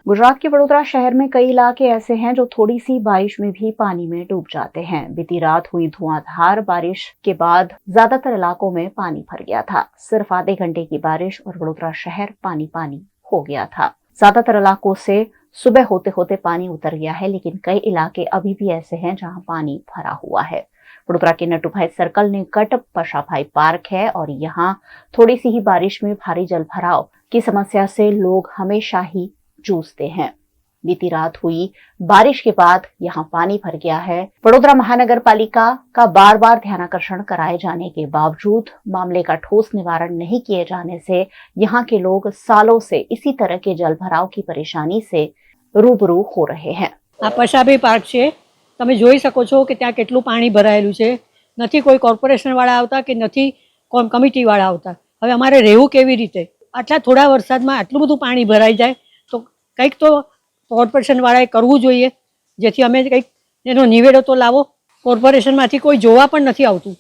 गुजरात के वडोदरा शहर में कई इलाके ऐसे हैं जो थोड़ी सी बारिश में भी पानी में डूब जाते हैं। बीती रात हुई धुआंधार बारिश के बाद ज्यादातर इलाकों में पानी भर गया था। सिर्फ आधे घंटे की बारिश और वडोदरा शहर पानी पानी हो गया था। ज्यादातर इलाकों से सुबह होते होते पानी उतर गया है, लेकिन कई इलाके अभी भी ऐसे हैं जहां पानी भरा हुआ है। वडोदरा के नटूभाई सर्कल निकट पशाभाई पार्क है और यहाँ थोड़ी सी ही बारिश में भारी जल भराव की समस्या से लोग हमेशा ही जूझते हैं। बीती रात हुई बारिश के बाद यहाँ पानी भर गया है। वडोदरा महानगर पालिका का बार बार ध्यानाकर्षण कराए जाने के बावजूद मामले का ठोस निवारण नहीं किए जाने से यहाँ के लोग सालों से इसी तरह के जल भराव की परेशानी से रूबरू हो रहे हैं। आ पशाभाई पार्क छे, તમે જોઈ શકો છો કે ત્યાં કેટલું પાણી ભરાયેલું છે। નથી કોઈ કોર્પોરેશનવાળા આવતા કે નથી કમિટીવાળા આવતા। હવે અમારે રહેવું કેવી રીતે? આટલા થોડા વરસાદમાં આટલું બધું પાણી ભરાઈ જાય તો કંઈક તો કોર્પોરેશનવાળાએ કરવું જોઈએ, જેથી અમે કંઈક એનો નિવેડો તો લાવો। કોર્પોરેશનમાંથી કોઈ જોવા પણ નથી આવતું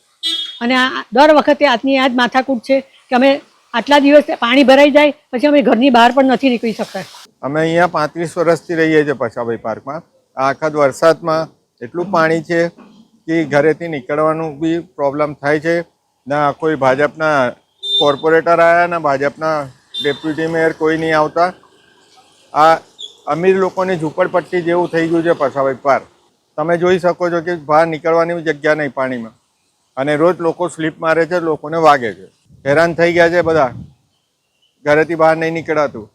અને આ દર વખતે આજની આ જ માથાકૂટ છે કે અમે આટલા દિવસ પાણી ભરાઈ જાય પછી અમે ઘરની બહાર પણ નથી નીકળી શકતા। અમે અહીંયા 35 વર્ષથી રહીએ છીએ પશાભાઈ પાર્કમાં। આ આખા વરસાદમાં એટલું પાણી છે કે ઘરેથી નીકળવાનું બી પ્રોબ્લેમ થાય છે। ના કોઈ ભાજપના કોર્પોરેટર આવ્યા, ના ભાજપના ડેપ્યુટી મેયર કોઈ નહીં આવતા। આ અમીર લોકોની ઝૂંપડપટ્ટી જેવું થઈ ગયું છે પશાભાઈ પાર્ક। તમે જોઈ શકો છો કે બહાર નીકળવાની જગ્યા નહીં પાણીમાં અને રોજ લોકો સ્લીપ મારે છે, લોકોને વાગે છે। હેરાન થઈ ગયા છે બધા, ઘરેથી બહાર નહીં નીકળાતું।